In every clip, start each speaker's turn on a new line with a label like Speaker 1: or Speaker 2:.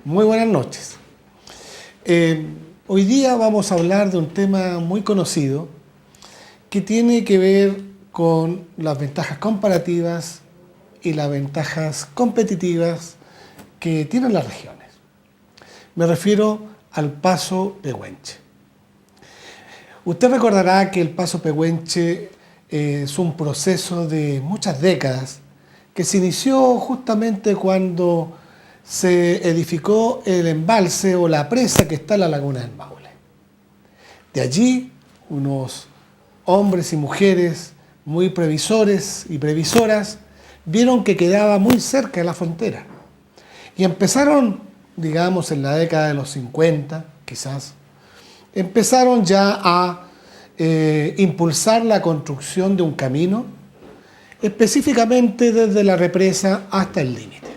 Speaker 1: Muy buenas noches. Hoy día vamos a hablar de un tema muy conocido que tiene que ver con las ventajas comparativas y las ventajas competitivas que tienen las regiones. Me refiero al Paso Pehuenche. Usted recordará que el Paso Pehuenche es un proceso de muchas décadas que se inició justamente cuando se edificó el embalse o la presa que está en la laguna del Maule. De allí, unos hombres y mujeres muy previsores y previsoras vieron que quedaba muy cerca de la frontera y empezaron, digamos, en la década de los 50, quizás, empezaron ya a impulsar la construcción de un camino, específicamente desde la represa hasta el límite.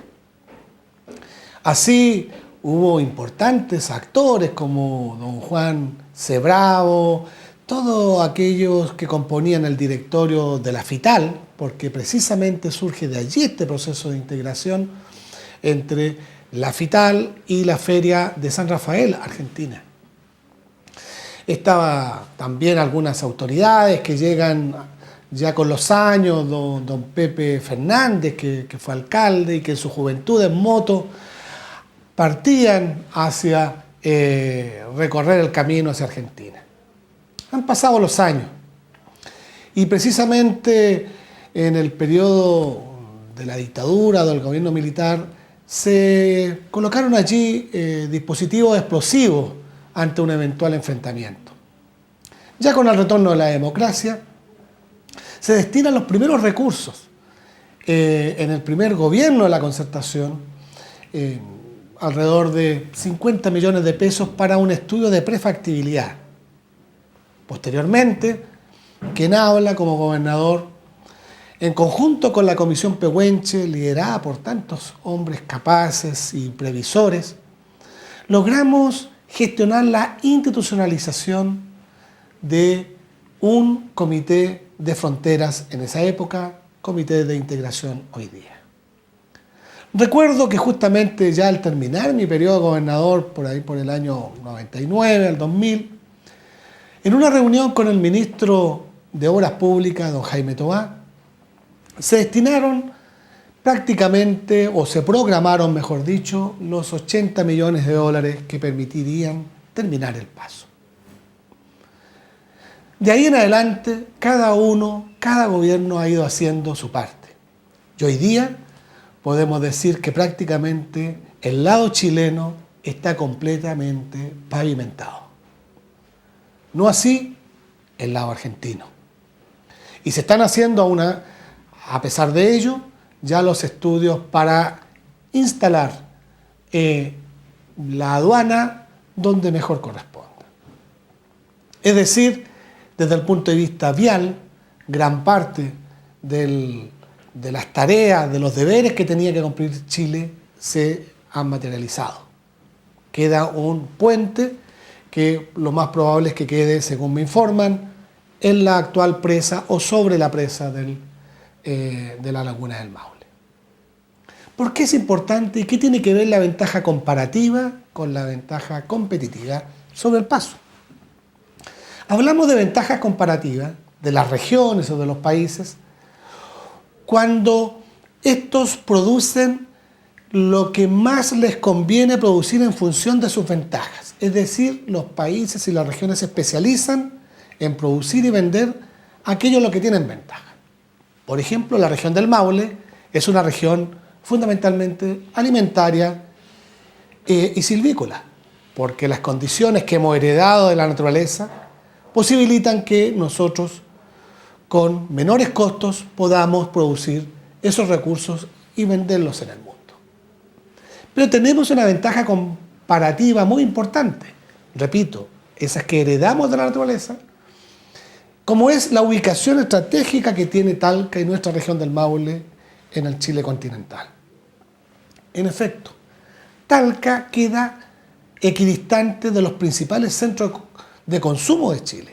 Speaker 1: Así hubo importantes actores como don Juan Cebravo, todos aquellos que componían el directorio de la FITAL, porque precisamente surge de allí este proceso de integración entre la FITAL y la Feria de San Rafael, Argentina. Estaba también algunas autoridades que llegan ya con los años, don Pepe Fernández, que fue alcalde y que en su juventud en moto partían hacia recorrer el camino hacia Argentina. Han pasado los años y precisamente en el periodo de la dictadura, del gobierno militar, se colocaron allí dispositivos explosivos ante un eventual enfrentamiento. Ya con el retorno de la democracia, se destinan los primeros recursos en el primer gobierno de la Concertación, alrededor de 50 millones de pesos para un estudio de prefactibilidad. Posteriormente, quien habla como gobernador, en conjunto con la Comisión Pehuenche, liderada por tantos hombres capaces y previsores, logramos gestionar la institucionalización de un comité de fronteras en esa época, comité de integración hoy día. Recuerdo que justamente ya al terminar mi periodo de gobernador, por ahí por el año 99 al 2000, en una reunión con el ministro de Obras Públicas, don Jaime Tobá, se destinaron prácticamente, o se programaron, mejor dicho, los 80 millones de dólares que permitirían terminar el paso. De ahí en adelante, cada gobierno ha ido haciendo su parte. Y hoy día podemos decir que prácticamente el lado chileno está completamente pavimentado. No así el lado argentino. Y se están haciendo a pesar de ello, ya los estudios para instalar la aduana donde mejor corresponda. Es decir, desde el punto de vista vial, gran parte de las tareas, de los deberes que tenía que cumplir Chile se han materializado. Queda un puente que lo más probable es que quede, según me informan, en la actual presa o sobre la presa de la laguna del Maule. ¿Por qué es importante y qué tiene que ver la ventaja comparativa con la ventaja competitiva sobre el paso? Hablamos de ventajas comparativas de las regiones o de los países cuando estos producen lo que más les conviene producir en función de sus ventajas. Es decir, los países y las regiones se especializan en producir y vender aquello en lo que tienen ventaja. Por ejemplo, la región del Maule es una región fundamentalmente alimentaria y silvícola, porque las condiciones que hemos heredado de la naturaleza posibilitan que nosotros, con menores costos, podamos producir esos recursos y venderlos en el mundo. Pero tenemos una ventaja comparativa muy importante, repito, esas que heredamos de la naturaleza, como es la ubicación estratégica que tiene Talca y nuestra región del Maule en el Chile continental. En efecto, Talca queda equidistante de los principales centros de consumo de Chile,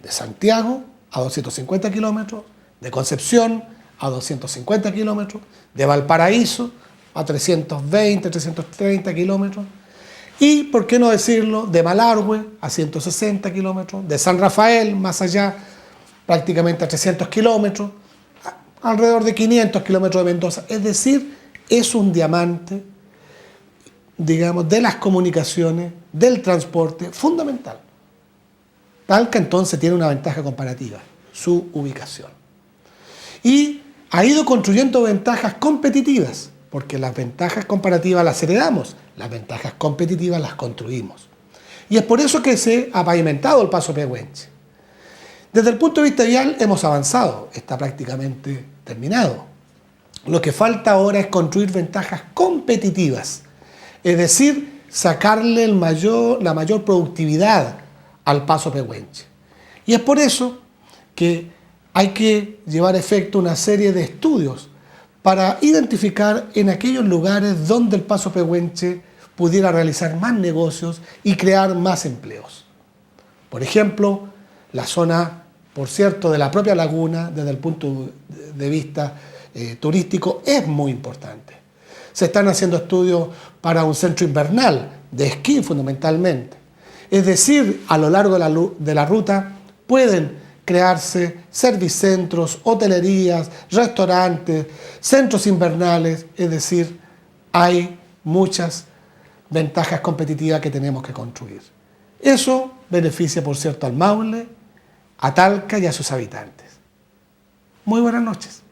Speaker 1: de Santiago a 250 kilómetros, de Concepción a 250 kilómetros, de Valparaíso a 320, 330 kilómetros. Y, por qué no decirlo, de Malargüe a 160 kilómetros, de San Rafael, más allá, prácticamente a 300 kilómetros, alrededor de 500 kilómetros de Mendoza. Es decir, es un diamante, digamos, de las comunicaciones, del transporte, fundamental. Talca entonces tiene una ventaja comparativa, su ubicación. Y ha ido construyendo ventajas competitivas, porque las ventajas comparativas las heredamos, las ventajas competitivas las construimos. Y es por eso que se ha pavimentado el Paso Pehuenche. Desde el punto de vista vial hemos avanzado, está prácticamente terminado. Lo que falta ahora es construir ventajas competitivas, es decir, sacarle la mayor productividad al Paso Pehuenche. Y es por eso que hay que llevar a efecto una serie de estudios para identificar en aquellos lugares donde el Paso Pehuenche pudiera realizar más negocios y crear más empleos. Por ejemplo, la zona, por cierto, de la propia laguna, desde el punto de vista turístico, es muy importante. Se están haciendo estudios para un centro invernal, de esquí fundamentalmente. Es decir, a lo largo de la ruta pueden crearse servicentros, hotelerías, restaurantes, centros invernales, es decir, hay muchas ventajas competitivas que tenemos que construir. Eso beneficia, por cierto, al Maule, a Talca y a sus habitantes. Muy buenas noches.